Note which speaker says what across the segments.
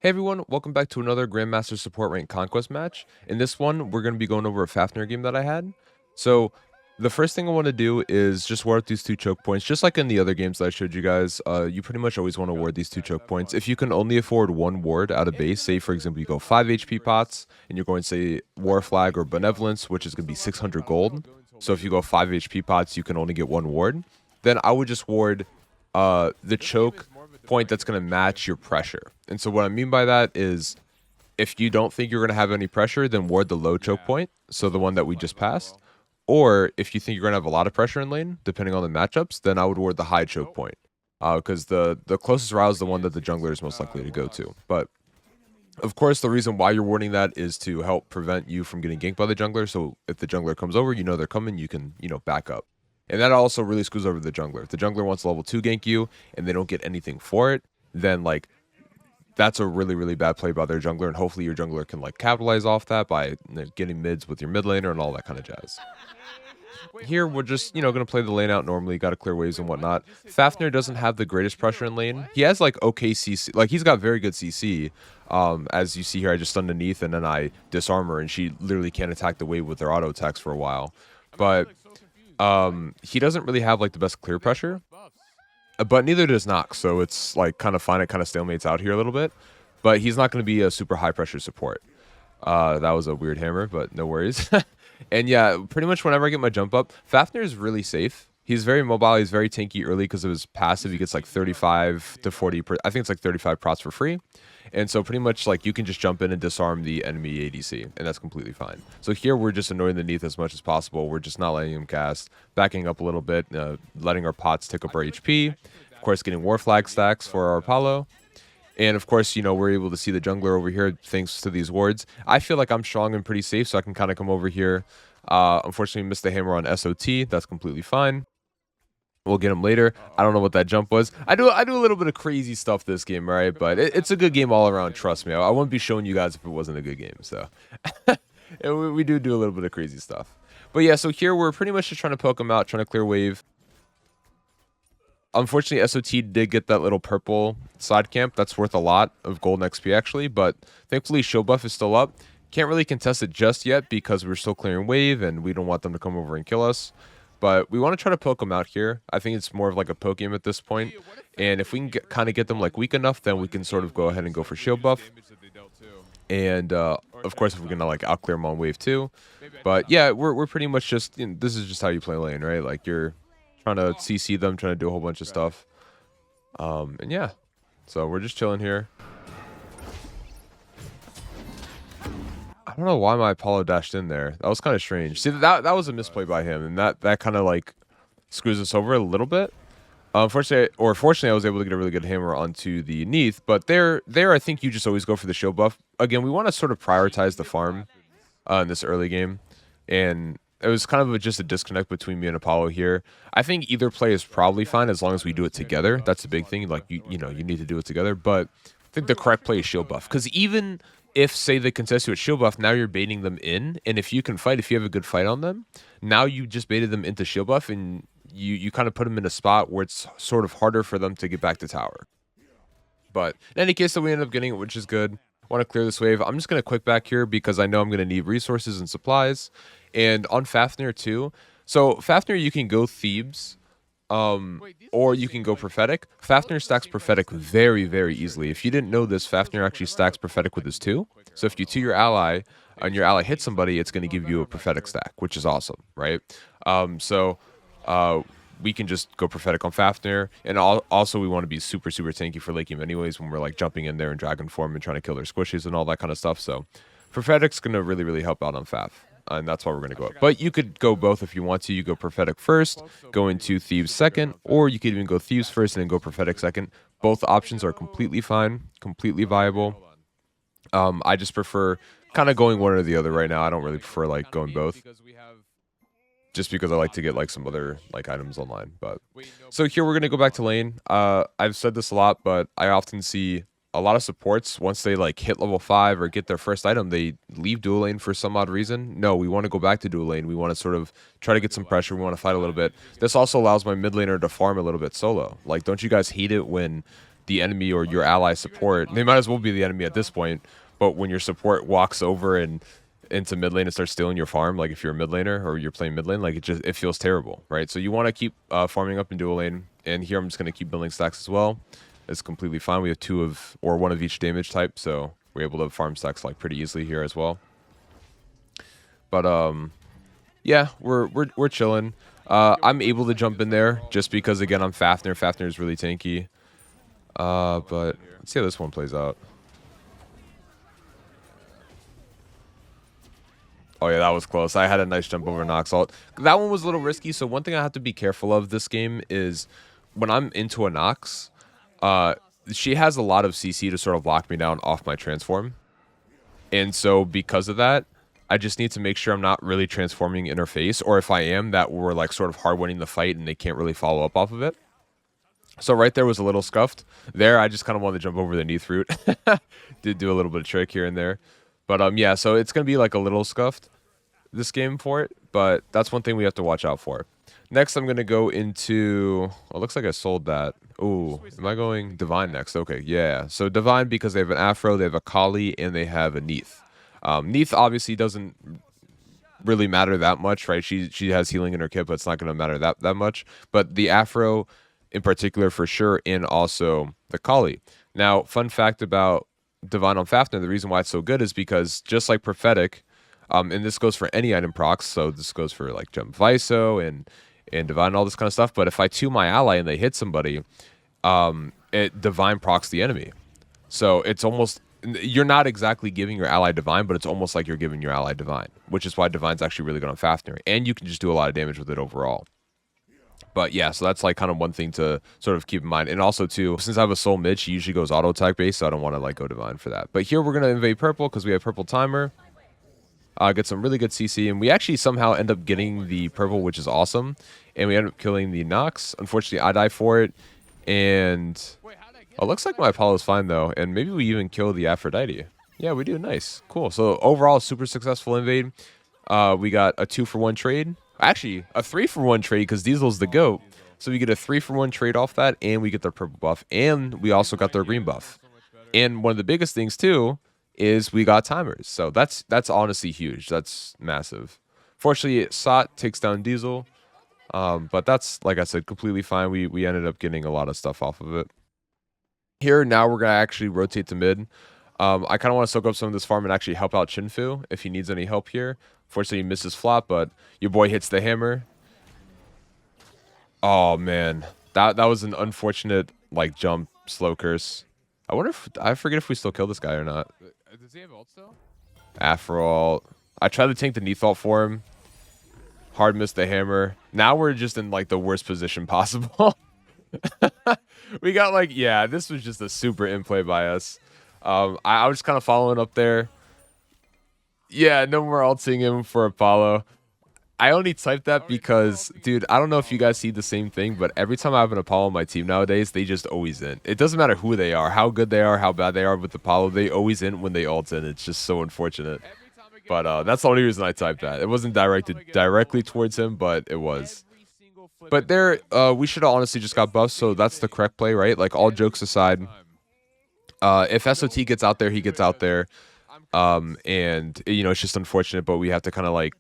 Speaker 1: Hey everyone, welcome back to another Grandmaster Support Rank Conquest match. In this one, we're going to be going over a Fafnir game that I had. So, the first thing I want to do is just ward these two choke points. Just like in the other games that I showed you guys, you pretty much always want to ward these two choke points. If you can only afford one ward out of base, say for example you go 5 HP pots, and you're going to say War Flag or Benevolence, which is going to be 600 gold. So if you go 5 HP pots, you can only get one ward. Then I would just ward the choke point that's going to match your pressure. And so what I mean by that is if you don't think you're going to have any pressure, then ward the low choke point, so the one that we just passed. Or if you think you're going to have a lot of pressure in lane, depending on the matchups, then I would ward the high choke point. Because the closest route is the one that the jungler is most likely to go to. But of course, the reason why you're warding that is to help prevent you from getting ganked by the jungler. So if the jungler comes over, you know they're coming, you can, back up. And that also really screws over the jungler. If the jungler wants to level 2 gank you and they don't get anything for it, then like that's a really, really bad play by their jungler. And hopefully your jungler can like capitalize off that by getting mids with your mid laner and all that kind of jazz. Here we're just, gonna play the lane out normally, gotta clear waves and whatnot. Fafnir doesn't have the greatest pressure in lane. He has like okay CC, like he's got very good CC. As you see here, I just stunned underneath and then I disarm her and she literally can't attack the wave with her auto attacks for a while. But he doesn't really have like the best clear pressure, but neither does Nox, so it's like kind of fine. It kind of stalemates out here a little bit, but he's not going to be a super high pressure support. That was a weird hammer, but no worries. And yeah, pretty much whenever I get my jump up, Fafnir is really safe. He's very mobile. He's very tanky early because of his passive. He gets like 35 to 40. I think it's like 35 procs for free. And so pretty much like you can just jump in and disarm the enemy ADC, and that's completely fine. So here we're just annoying the Neath as much as possible. We're just not letting him cast, backing up a little bit, letting our pots tick up our HP. Of course, getting War Flag stacks for our Apollo. And of course, we're able to see the jungler over here thanks to these wards. I feel like I'm strong and pretty safe, so I can kind of come over here. Unfortunately, missed the hammer on SOT. That's completely fine. We'll get him later. I don't know what that jump was. I do a little bit of crazy stuff this game, right? But it's a good game all around. Trust me. I wouldn't be showing you guys if it wasn't a good game. So we do a little bit of crazy stuff. But yeah, so here we're pretty much just trying to poke him out, trying to clear wave. Unfortunately, SOT did get that little purple side camp. That's worth a lot of gold and XP actually. But thankfully, shield buff is still up. Can't really contest it just yet because we're still clearing wave and we don't want them to come over and kill us. But we want to try to poke them out here. I think it's more of like a poke game at this point. And if we can kind of get them like weak enough, then we can sort of go ahead and go for shield buff. And of course, if we're going to like out clear them on wave 2. But yeah, we're pretty much just, this is just how you play lane, right? Like you're trying to CC them, trying to do a whole bunch of stuff. And yeah, so we're just chilling here. I don't know why my Apollo dashed in there. That was kind of strange. See, that was a misplay by him, and that kind of like screws us over a little bit. Fortunately, I was able to get a really good hammer onto the Neath. But there, I think you just always go for the shield buff. Again, we want to sort of prioritize the farm in this early game, and it was kind of just a disconnect between me and Apollo here. I think either play is probably fine as long as we do it together. That's the big thing. Like you need to do it together. But I think the correct play is shield buff, because even if, say, they contest you at shield buff, now you're baiting them in. And if you can fight, if you have a good fight on them, now you just baited them into shield buff, and you kind of put them in a spot where it's sort of harder for them to get back to tower. But in any case, so we end up getting it, which is good. Want to clear this wave. I'm just going to quick back here because I know I'm going to need resources and supplies. And on Fafnir too. So Fafnir, you can go Thebes. Or you can go Prophetic. Fafnir stacks Prophetic very, very easily. If you didn't know this, Fafnir actually stacks Prophetic with his 2. So if you 2 your ally, and your ally hits somebody, it's going to give you a Prophetic stack, which is awesome, right? We can just go Prophetic on Fafnir. And also, we want to be super, super tanky for late game anyways when we're like jumping in there in Dragon form and trying to kill their squishies and all that kind of stuff. So Prophetic's going to really, really help out on Faf. And that's why we're going to go up. But you could go both if you want to. You go Prophetic first, go into Thieves second, or you could even go Thieves first and then go Prophetic second. Both options are completely fine, completely viable. I just prefer kind of going one or the other right now. I don't really prefer like going both, just because I like to get like some other like items online. But so here we're going to go back to lane. I've said this a lot, but I often see a lot of supports, once they like hit level 5 or get their first item, they leave dual lane for some odd reason. No, we want to go back to dual lane. We want to sort of try to get some pressure. We want to fight a little bit. This also allows my mid laner to farm a little bit solo. Like, don't you guys hate it when the enemy or your ally support, they might as well be the enemy at this point. But when your support walks over and into mid lane and starts stealing your farm, like if you're a mid laner or you're playing mid lane, like it feels terrible, right? So you want to keep farming up in dual lane, and here I'm just gonna keep building stacks as well. It's completely fine. We have one of each damage type, so we're able to farm stacks like pretty easily here as well. But yeah, we're chilling. I'm able to jump in there just because again I'm Fafnir. Fafnir is really tanky. But let's see how this one plays out. Oh yeah, that was close. I had a nice jump over Nox ult. That one was a little risky, so one thing I have to be careful of this game is when I'm into a Nox, she has a lot of CC to sort of lock me down off my transform. And so because of that, I just need to make sure I'm not really transforming in her face, or if I am, that we're like sort of hard winning the fight and they can't really follow up off of it. So right there was a little scuffed. There, I just kind of wanted to jump over the Neath route. Did do a little bit of trick here and there. But yeah, so it's going to be like a little scuffed, this game for it. But that's one thing we have to watch out for. Next, I'm going to go into... Oh, it looks like I sold that. Ooh, am I going Divine next? Okay, yeah. So Divine, because they have an Afro, they have a Kali, and they have a Neath. Neath obviously doesn't really matter that much, right? She has healing in her kit, but it's not going to matter that much. But the Afro in particular for sure, and also the Kali. Now, fun fact about Divine on Fafnir, the reason why it's so good is because just like Prophetic, and this goes for any item procs, so this goes for like Gem Viso and Divine and all this kind of stuff, but if I 2 my ally and they hit somebody, it Divine procs the enemy. So it's almost, you're not exactly giving your ally Divine, but it's almost like you're giving your ally Divine, which is why Divine's actually really good on Fafnir, and you can just do a lot of damage with it overall. But yeah, so that's like kind of one thing to sort of keep in mind. And also too, since I have a soul mid, she usually goes auto attack base, so I don't want to like go Divine for that. But here we're going to invade purple because we have purple timer. Get some really good CC, and we actually somehow end up getting the purple, which is awesome. And we end up killing the Nox. Unfortunately, I die for it. And it looks like my Apollo's fine though. And maybe we even kill the Aphrodite. Yeah, we do. Nice. Cool. So overall, super successful invade. We got a 2-for-1 trade. Actually, a 3-for-1 trade because Diesel's the GOAT. So we get a 3-for-1 trade off that, and we get their purple buff, and we also got their green buff. And one of the biggest things too is we got timers. So that's honestly huge. That's massive. Fortunately, Sot takes down Diesel, but that's, like I said, completely fine. We ended up getting a lot of stuff off of it. Here now we're gonna actually rotate to mid. I kind of want to soak up some of this farm and actually help out Chinfu if he needs any help here. Fortunately, he misses flop, but your boy hits the hammer. Oh, man. That was an unfortunate, like, jump slow curse. I wonder if... I forget if we still kill this guy or not.
Speaker 2: Does he have ult still?
Speaker 1: Afro ult. I tried to tank the Neath ult for him. Hard missed the hammer. Now we're just in, like, the worst position possible. We got, like... Yeah, this was just a super in-play by us. I was kind of following up there. Yeah, no more ulting him for Apollo. I only typed that because, dude, I don't know if you guys see the same thing, but every time I have an Apollo on my team nowadays, they just always in. It doesn't matter who they are, how good they are, how bad they are with Apollo. They always in when they ult in. It's just so unfortunate. But that's the only reason I typed that. It wasn't directed directly towards him, but it was. But there, we should have honestly just got buffs, so that's the correct play, right? Like, all jokes aside, if SOT gets out there, he gets out there. And you know, it's just unfortunate, but we have to kind of like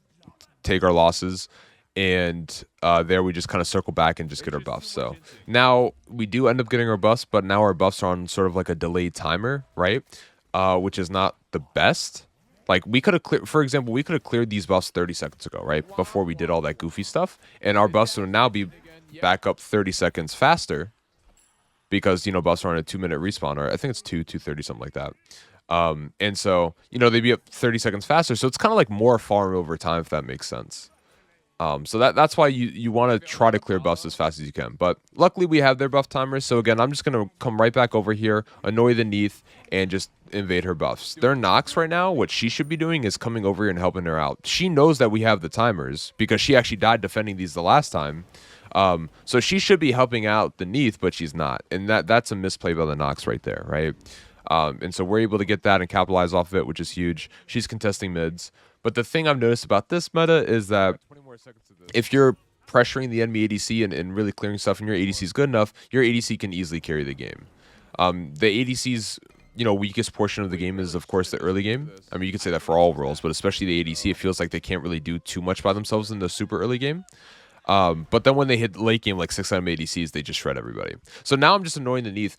Speaker 1: take our losses, and there we just kind of circle back and just get our buffs. So now we do end up getting our buffs, but now our buffs are on sort of like a delayed timer, right? Which is not the best. Like, we could have cleared, for example, we could have cleared these buffs 30 seconds ago, right? Before we did all that goofy stuff, and our buffs would now be back up 30 seconds faster because, you know, buffs are on a 2-minute respawn, or I think it's 2:30, something like that. And so, you know, they'd be up 30 seconds faster. So it's kind of like more farm over time, if that makes sense. So that's why you want to try to clear buffs as fast as you can. But luckily we have their buff timers. So again, I'm just going to come right back over here, annoy the Neath, and just invade her buffs. Their Nox right now, what she should be doing is coming over here and helping her out. She knows that we have the timers because she actually died defending these the last time. So she should be helping out the Neath, but she's not. And that's a misplay by the Nox right there, right? And so we're able to get that and capitalize off of it, which is huge. She's contesting mids. But the thing I've noticed about this meta is that if you're pressuring the enemy ADC and really clearing stuff and your ADC is good enough, your ADC can easily carry the game. The ADC's weakest portion of the game is, of course, the early game. I mean, you could say that for all roles, but especially the ADC, it feels like they can't really do too much by themselves in the super early game. But then when they hit late game, like 6 ADCs, they just shred everybody. So now I'm just annoying the Neath.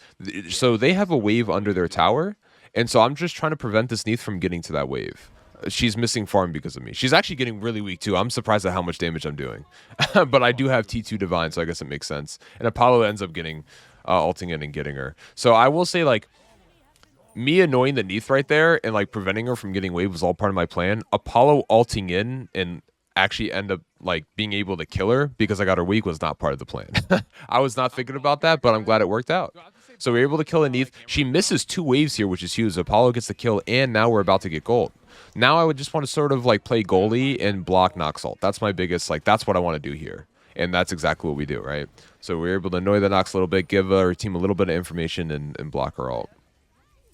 Speaker 1: So they have a wave under their tower, and so I'm just trying to prevent this Neath from getting to that wave. She's missing farm because of me. She's actually getting really weak too. I'm surprised at how much damage I'm doing. But I do have T2 Divine, so I guess it makes sense. And Apollo ends up getting ulting in and getting her. So I will say, like, me annoying the Neath right there and like preventing her from getting wave was all part of my plan. Apollo ulting in and actually end up like being able to kill her because I got her weak was not part of the plan. I was not thinking about that, but I'm glad it worked out. So we were able to kill Neath. She misses 2 waves here, which is huge. Apollo gets the kill, and now we're about to get gold. Now I would just want to sort of like play goalie and block Nox ult. That's my biggest, like, that's what I want to do here. And that's exactly what we do, right? So we were able to annoy the Nox a little bit, give our team a little bit of information, and block her ult.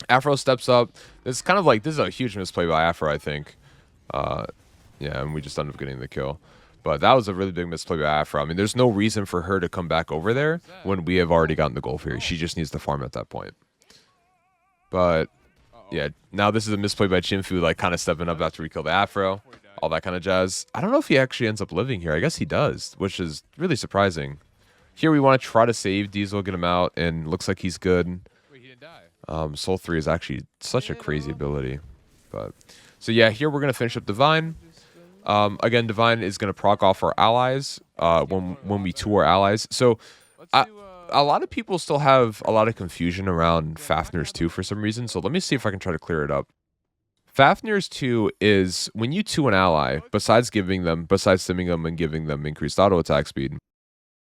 Speaker 1: Afro steps up. It's kind of like, this is a huge misplay by Afro, I think. Yeah, and we just ended up getting the kill. But that was a really big misplay by Afro. I mean, there's no reason for her to come back over there when we have already gotten the goal here. She just needs to farm at that point. But yeah, now this is a misplay by Chinfu, like kind of stepping up after we kill the Afro, all that kind of jazz. I don't know if he actually ends up living here. I guess he does, which is really surprising. Here we want to try to save Diesel, get him out, and looks like he's good. Soul 3 is actually such a crazy ability. But so yeah, here we're going to finish up Divine. Again, Divine is going to proc off our allies when we 2 our allies. So a lot of people still have a lot of confusion around Fafnir's 2 for some reason. So let me see if I can try to clear it up. Fafnir's 2 is when you 2 an ally, besides stimming them and giving them increased auto attack speed,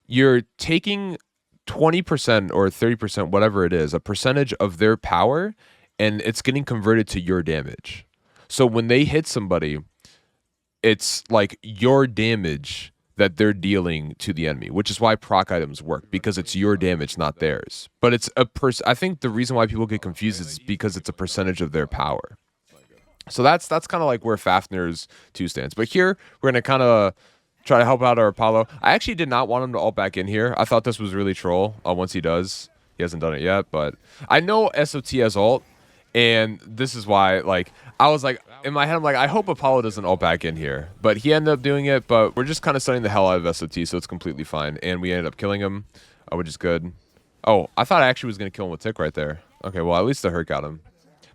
Speaker 1: you're taking 20% or 30%, whatever it is, a percentage of their power, and it's getting converted to your damage. So when they hit somebody, it's like your damage that they're dealing to the enemy, which is why proc items work, because it's your damage, not theirs. But it's I think the reason why people get confused is because it's a percentage of their power. So that's kind of like where Fafnir's 2 stands. But here, we're going to kind of try to help out our Apollo. I actually did not want him to ult back in here. I thought this was really troll once he does. He hasn't done it yet, but I know SOT has ult, and this is why, like, I was like, in my head, I'm like, I hope Apollo doesn't ult back in here. But he ended up doing it, but we're just kind of stunning the hell out of SOT, so it's completely fine. And we ended up killing him, which is good. Oh, I thought I actually was going to kill him with Tick right there. Okay, well, at least the hurt got him.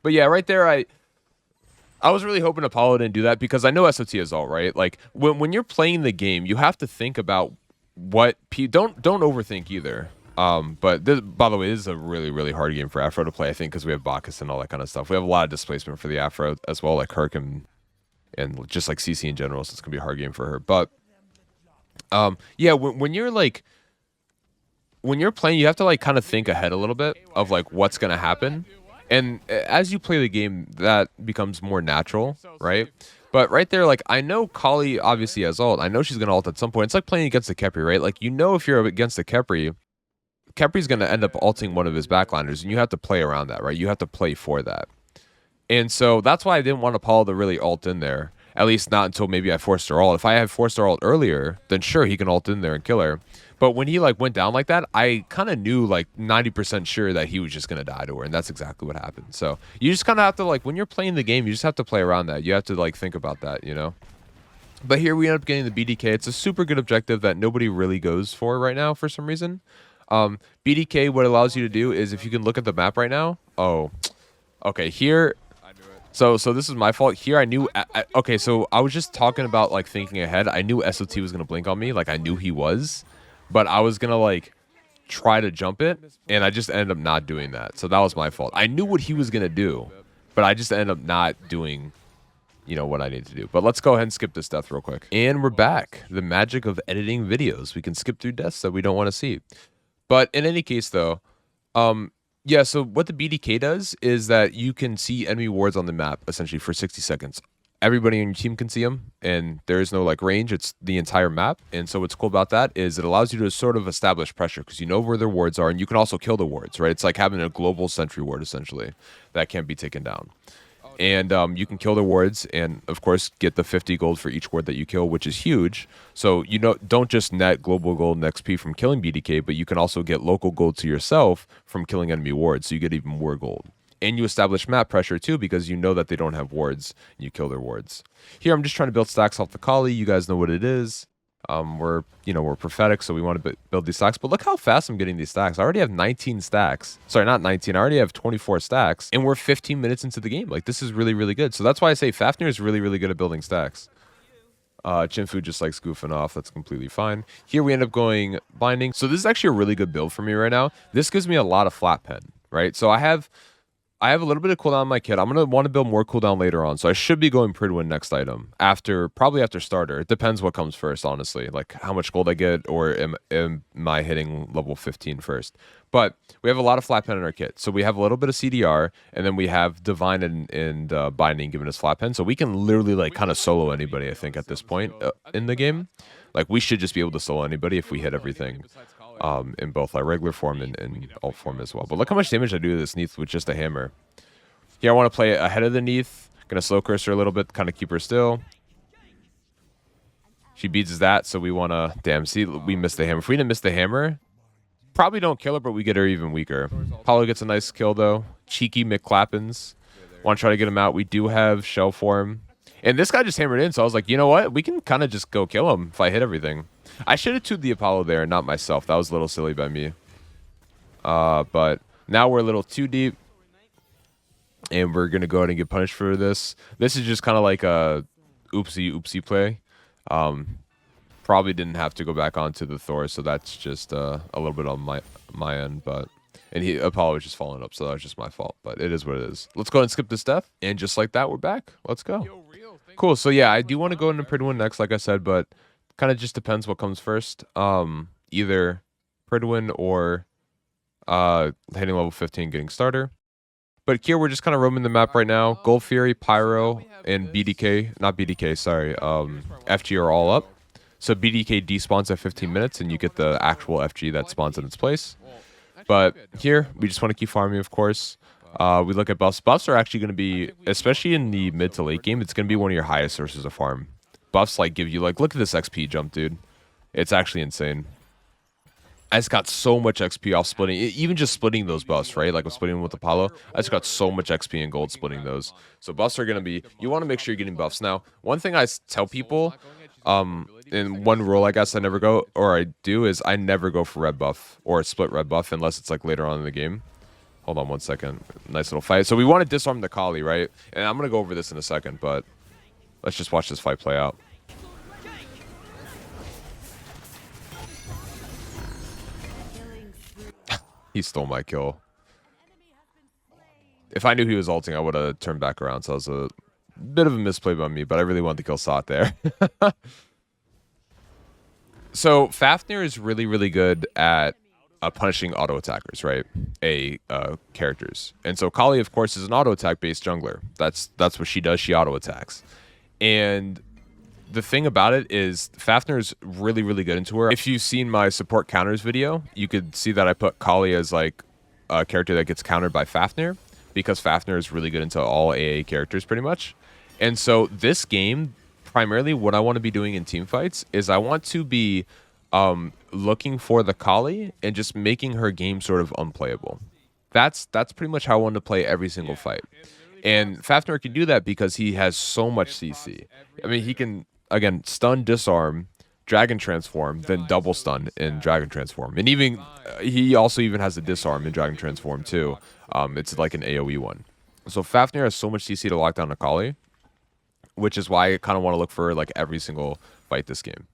Speaker 1: But yeah, right there, I was really hoping Apollo didn't do that because I know SOT is ult, right? Like, when you're playing the game, you have to think about what... Don't overthink either. But this, by the way, this is a really, really hard game for Afro to play, I think, because we have Bacchus and all that kind of stuff. We have a lot of displacement for the Afro as well, like Herc and just like CC in general, so it's going to be a hard game for her. But, yeah, when you're like... When you're playing, you have to like kind of think ahead a little bit of like what's going to happen. And as you play the game, that becomes more natural, right? But right there, like, I know Kali obviously has ult. I know she's going to ult at some point. It's like playing against the Khepri, right? Like, you know if you're against the Khepri, Kepri's going to end up ulting one of his backliners, and you have to play around that, right? You have to play for that. And so that's why I didn't want Apollo to really ult in there, at least not until maybe I forced her ult. If I had forced her ult earlier, then sure, he can ult in there and kill her. But when he like went down like that, I kind of knew like 90% sure that he was just going to die to her, and that's exactly what happened. So you just kind of have to, like, when you're playing the game, you just have to play around that. You have to like think about that, you know? But here we end up getting the BDK. It's a super good objective that nobody really goes for right now for some reason. BDK, what it allows you to do is, if you can look at the map right now. Oh, okay, here... So this is my fault. Here I knew... okay, so I was just talking about like thinking ahead. I knew SOT was going to blink on me. Like, I knew he was. But I was going to, like, try to jump it, and I just ended up not doing that. So that was my fault. I knew what he was going to do, but I just ended up not doing, you know, what I need to do. But let's go ahead and skip this death real quick. And we're back. The magic of editing videos. We can skip through deaths that we don't want to see. But in any case, though, yeah, so what the BDK does is that you can see enemy wards on the map, essentially, for 60 seconds. Everybody on your team can see them, and there is no like range. It's the entire map. And so what's cool about that is it allows you to sort of establish pressure because you know where their wards are, and you can also kill the wards, right? It's like having a global sentry ward, essentially, that can't be taken down. And you can kill their wards and, of course, get the 50 gold for each ward that you kill, which is huge. So, you know, don't just net global gold and XP from killing BDK, but you can also get local gold to yourself from killing enemy wards, so you get even more gold. And you establish map pressure, too, because you know that they don't have wards, and you kill their wards. Here, I'm just trying to build stacks off the Kali. You guys know what it is. We're prophetic, so we want to build these stacks. But look how fast I'm getting these stacks. I already have 19 stacks. Sorry, not 19. I already have 24 stacks, and we're 15 minutes into the game. Like, this is really, really good. So that's why I say Fafnir is really, really good at building stacks. Chinfu just likes goofing off. That's completely fine. Here we end up going binding. So this is actually a really good build for me right now. This gives me a lot of flat pen, right? So I have a little bit of cooldown on my kit. I'm going to want to build more cooldown later on. So I should be going Pridwin next item. Probably after starter. It depends what comes first, honestly. Like how much gold I get, or am I hitting level 15 first. But we have a lot of flat pen in our kit. So we have a little bit of CDR, and then we have Divine and Binding giving us flat pen. So we can literally like kind of solo anybody, I think, at this point in the game. Like we should just be able to solo anybody if we hit everything. In both our regular form and alt form as well. But look how much damage I do to this Neath with just a hammer. Here I want to play ahead of the Neath. Gonna slow curse her a little bit, kind of keep her still. She beats that, so we want to... Damn, see, we missed the hammer. If we didn't miss the hammer, probably don't kill her, but we get her even weaker. Apollo gets a nice kill, though. Cheeky McClappins. Want to try to get him out. We do have Shell Form. And this guy just hammered in, so I was like, you know what? We can kind of just go kill him if I hit everything. I should have tubed the Apollo there and not myself. That was a little silly by me. But now we're a little too deep. And we're going to go ahead and get punished for this. This is just kind of like a oopsie play. Probably didn't have to go back onto the Thor, so that's just a little bit on my end. And Apollo was just falling up, so that was just my fault. But it is what it is. Let's go ahead and skip this death. And just like that, we're back. Let's go. Cool. So yeah, I do want to go into Pridwin next, like I said, but kind of just depends what comes first. Either Pridwin or hitting level 15, getting starter. But here we're just kind of roaming the map right now. Gold Fury, Pyro, and BDK. Not BDK, sorry. FG are all up. So BDK despawns at 15 minutes, and you get the actual FG that spawns in its place. But here, we just want to keep farming, of course. We look at buffs. Buffs are actually going to be, especially in the mid to late game, it's going to be one of your highest sources of farm. Buffs like give you like, look at this XP jump, dude. It's actually insane. I just got so much XP off splitting, even just splitting those buffs, right? Like I'm splitting with Apollo. I just got so much XP and gold splitting those. So buffs are going to be, you want to make sure you're getting buffs. Now, one thing I tell people, and one rule I guess I never go, or I do, is I never go for red buff or split red buff unless it's like later on in the game. Hold on one second. Nice little fight. So we want to disarm the Kali, right? And I'm going to go over this in a second, but let's just watch this fight play out. He stole my kill. If I knew he was ulting, I would have turned back around. So it was a bit of a misplay by me, but I really wanted to kill Sot there. So Fafnir is really, really good at punishing auto attackers, right? Characters. And so Kali, of course, is an auto attack based jungler. That's what she does. She auto attacks. And the thing about it is Fafnir is really, really good into her. If you've seen my support counters video, you could see that I put Kali as like a character that gets countered by Fafnir, because Fafnir is really good into all AA characters pretty much. And so this game, primarily what I want to be doing in team fights is I want to be looking for the Kali and just making her game sort of unplayable. That's pretty much how I want to play every single fight. And Fafnir can do that because he has so much CC. I mean, he can, again, stun, disarm, dragon transform, then double stun in dragon transform. And even he also even has a disarm in dragon transform too. It's like an AoE one. So Fafnir has so much CC to lock down Akali, which is why I kind of want to look for like every single fight this game.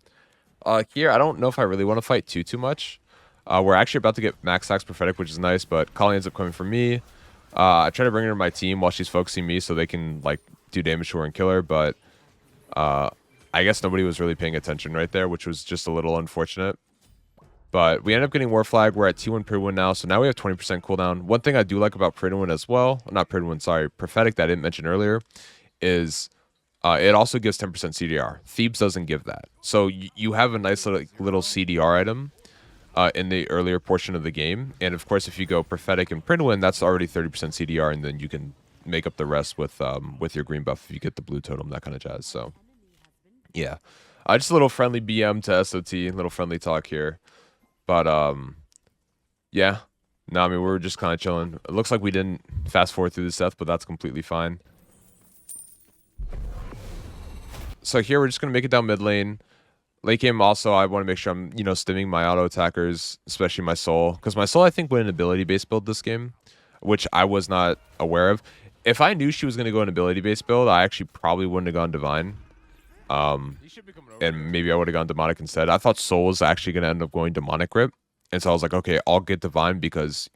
Speaker 1: Here, I don't know if I really want to fight too much. We're actually about to get max stacks prophetic, which is nice, but Kali ends up coming for me. I try to bring her to my team while she's focusing me so they can like do damage to her and kill her, but I guess nobody was really paying attention right there, which was just a little unfortunate. But we end up getting War Flag. We're at T1 Pridwin now, so now we have 20% cooldown. One thing I do like about Pridwin as well, not Pridwin, sorry, Prophetic that I didn't mention earlier, is it also gives 10% CDR. Thebes doesn't give that. So you have a nice little CDR item in the earlier portion of the game. And of course, if you go Prophetic and Pridwin, that's already 30% CDR, and then you can make up the rest with your green buff if you get the blue totem, that kind of jazz. So yeah, just a little friendly BM to SOT, little friendly talk here. But yeah, no, I mean we were just kind of chilling. It looks like we didn't fast forward through this death, but that's completely fine. So here we're just gonna make it down mid lane. Late game also, I want to make sure I'm, stimming my auto attackers, especially my soul. Because my soul, I think, went an ability-based build this game, which I was not aware of. If I knew she was going to go an ability-based build, I actually probably wouldn't have gone Divine. And maybe I would have gone Demonic instead. I thought Soul was actually going to end up going Demonic Grip. And so I was like, okay, I'll get Divine because,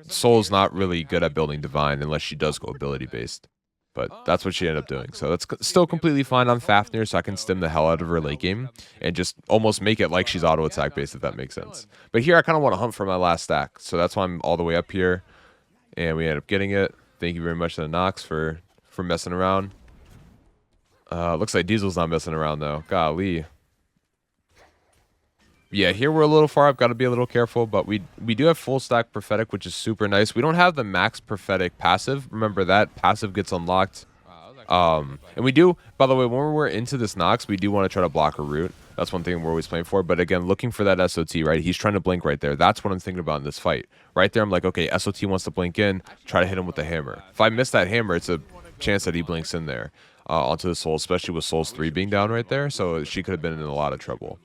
Speaker 1: Soul's not really good at building Divine unless she does go ability-based. But that's what she ended up doing. So that's still completely fine on Fafnir, so I can stim the hell out of her late game and just almost make it like she's auto attack based, if that makes sense. But here I kind of want to hunt for my last stack. So that's why I'm all the way up here. And we end up getting it. Thank you very much to the Nox for messing around. Looks like Diesel's not messing around though. Golly. Yeah, here we're a little far up. Got to be a little careful, but we do have full stack prophetic, which is super nice. We don't have the max prophetic passive. Remember that passive gets unlocked. And we do, by the way, when we're into this Nox, we do want to try to block a root. That's one thing we're always playing for. But again, looking for that SOT, right? He's trying to blink right there. That's what I'm thinking about in this fight. Right there, I'm like, okay, SOT wants to blink in. Try to hit him with the hammer. If I miss that hammer, it's a chance that he blinks in there onto the soul, especially with Souls 3 being down right there. So she could have been in a lot of trouble.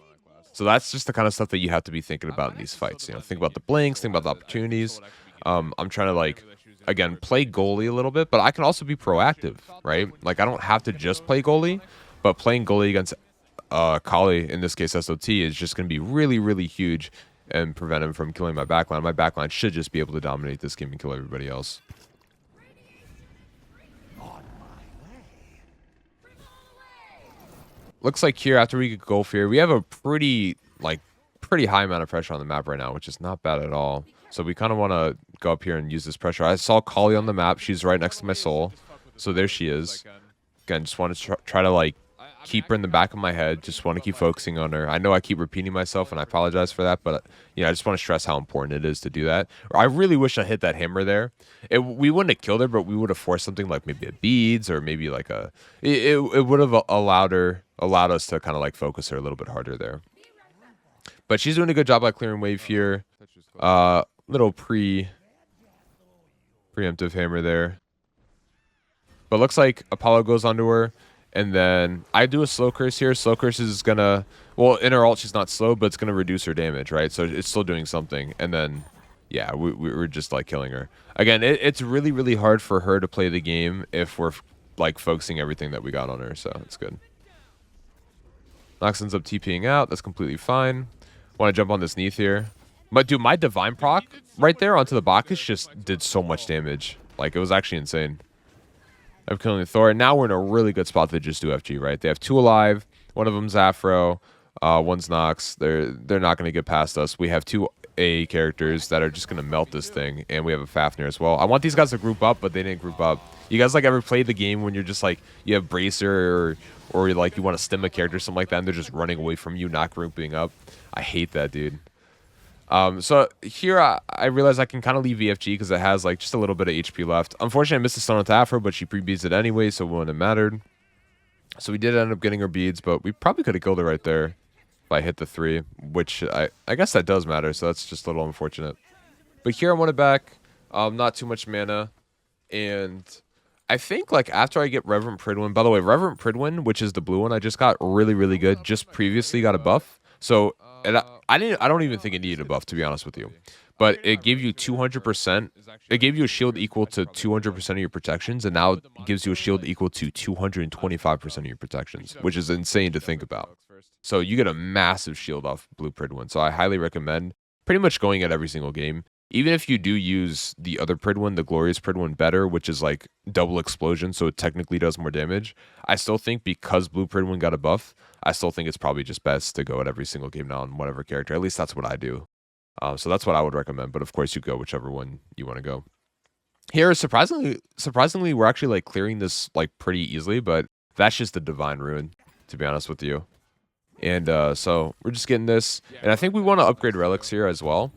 Speaker 1: So that's just the kind of stuff that you have to be thinking about in these fights. Think about the blinks, think about the opportunities. I'm trying to, again, play goalie a little bit, but I can also be proactive, right? Like, I don't have to just play goalie, but playing goalie against Kali, in this case SOT, is just going to be really, really huge and prevent him from killing my backline. My backline should just be able to dominate this game and kill everybody else. Looks like here, after we get Golf here, we have a pretty high amount of pressure on the map right now, which is not bad at all. So we kind of want to go up here and use this pressure. I saw Kali on the map. She's right next to my soul. So there she is. Again, just want to try to, keep her in the back of my head. Just want to keep focusing on her. I know I keep repeating myself, and I apologize for that, but, I just want to stress how important it is to do that. I really wish I hit that hammer there. We wouldn't have killed her, but we would have forced something like maybe a beads or maybe like a... It would have allowed us to kind of, focus her a little bit harder there. But she's doing a good job clearing wave here. Little preemptive hammer there. But looks like Apollo goes onto her. And then I do a slow curse here. Slow curse is going to... Well, in her ult, she's not slow, but it's going to reduce her damage, right? So it's still doing something. And then, yeah, we're just, killing her. Again, it's really, really hard for her to play the game if we're, focusing everything that we got on her. So it's good. Nox ends up TPing out. That's completely fine. Want to jump on this Neath here. But, dude, my Divine proc right there onto the Bacchus just did so much damage. It was actually insane. I'm killing the Thor. Now we're in a really good spot to just do FG, right? They have 2 alive. One of them's Afro. One's Nox. They're not going to get past us. We have 2 A characters that are just going to melt this thing. And we have a Fafnir as well. I want these guys to group up, but they didn't group up. You guys, ever play the game when you're just, you have Bracer or you want to stim a character or something like that, and they're just running away from you, not grouping up? I hate that, dude. So here I realize I can kind of leave VFG because it has just a little bit of HP left. Unfortunately, I missed the stone with Afro, but she pre-beads it anyway, so it wouldn't have mattered. So we did end up getting her beads, but we probably could have killed her right there if I hit the 3, which I guess that does matter, so that's just a little unfortunate. But here I want it back. Not too much mana. And I think after I get Reverend Pridwin, by the way, Reverend Pridwin, which is the blue one I just got, really, really good. Just previously got a buff. So I don't even think it needed a buff, to be honest with you. But it gave you 200%. It gave you a shield equal to 200% of your protections, and now it gives you a shield equal to 225% of your protections, which is insane to think about. So you get a massive shield off Blue Pridwin. So I highly recommend pretty much going at every single game. Even if you do use the other Pridwin, the Glorious Pridwin better, which is double explosion, so it technically does more damage, I still think because Blue Pridwin got a buff, I still think it's probably just best to go at every single game now on whatever character. At least that's what I do. So that's what I would recommend. But of course, you go whichever one you want to go. Here, surprisingly, we're actually clearing this pretty easily, but that's just the Divine Ruin, to be honest with you. And so we're just getting this, and I think we want to upgrade relics here as well.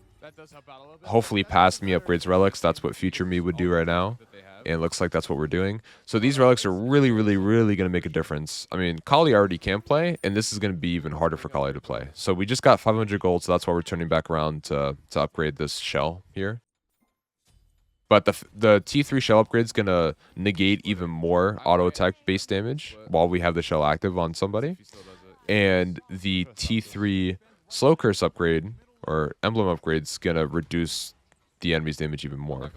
Speaker 1: Hopefully past me upgrades relics. That's what future me would do right now. and looks like that's what we're doing. So these relics are really, really, really going to make a difference. I mean, Kali already can play, and this is going to be even harder for Kali to play. So we just got 500 gold, so that's why we're turning back around to upgrade this shell here. But the T3 shell upgrade is going to negate even more auto attack base damage while we have the shell active on somebody. And the T3 slow curse upgrade or emblem upgrade is going to reduce the enemy's damage even more.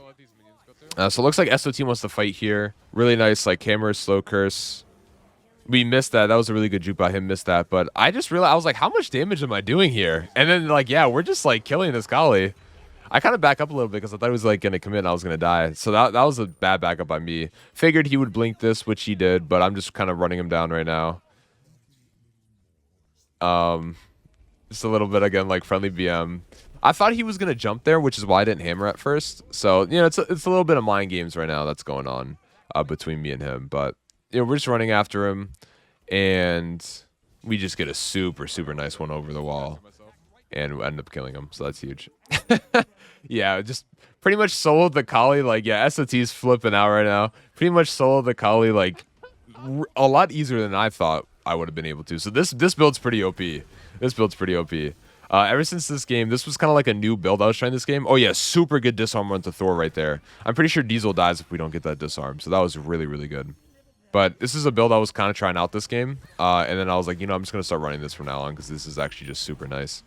Speaker 1: So it looks like SO team wants to fight here. Really nice, like hammer, slow curse. We missed that. That was a really good juke by him. Missed that. But I just realized, I was like, how much damage am I doing here? And then like, yeah, we're just like killing this Kali. I kind of back up a little bit because I thought he was like going to come in and I was going to die. So that was a bad backup by me. Figured he would blink this, which he did, but I'm just kind of running him down right now. Just a little bit again, like friendly BM. I thought he was going to jump there, which is why I didn't hammer at first. So, you know, it's a little bit of mind games right now that's going on between me and him. But, you know, we're just running after him, and we just get a super, super nice one over the wall and end up killing him. So that's huge. Yeah, just pretty much soloed the Kali. Like, yeah, SOT's flipping out right now. Pretty much soloed the Kali, like, a lot easier than I thought I would have been able to. So this build's pretty OP. This build's pretty OP. Ever since this game, this was kind of like a new build I was trying this game. Oh yeah, super good disarm run to Thor right there. I'm pretty sure Diesel dies if we don't get that disarm. So that was really, really good. But this is a build I was kind of trying out this game. And then I was like, you know, I'm just going to start running this from now on because this is actually just super nice.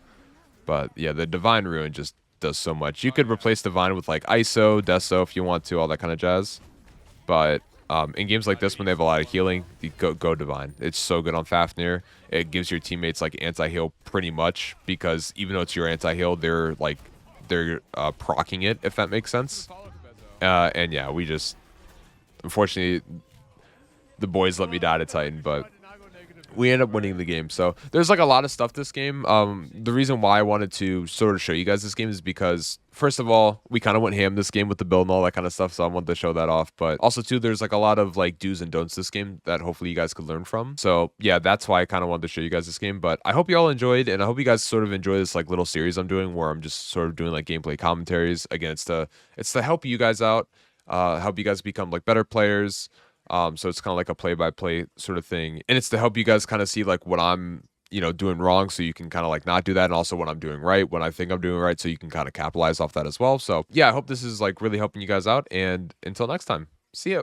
Speaker 1: But yeah, the Divine Ruin just does so much. You could replace Divine with like ISO, Deso if you want to, all that kind of jazz. But in games like this, when they have a lot of healing, you go Divine. It's so good on Fafnir. It gives your teammates like anti-heal pretty much because even though it's your anti-heal, they're proccing it, if that makes sense. And yeah, we just, unfortunately, the boys let me die to Titan, but we end up winning the game. So there's like a lot of stuff this game. The reason why I wanted to sort of show you guys this game is because, first of all, we kind of went ham this game with the build and all that kind of stuff, so I wanted to show that off. But also too, there's like a lot of like do's and don'ts this game that hopefully you guys could learn from. So yeah, that's why I kind of wanted to show you guys this game. But I hope you all enjoyed, and I hope you guys sort of enjoy this like little series I'm doing where I'm just sort of doing like gameplay commentaries. Again, it's to help you guys out, help you guys become like better players. So it's kind of like a play-by-play sort of thing. And it's to help you guys kind of see like what I'm, you know, doing wrong so you can kind of like not do that. And also what I'm doing right, when I think I'm doing right, so you can kind of capitalize off that as well. So yeah, I hope this is like really helping you guys out. And until next time, see ya.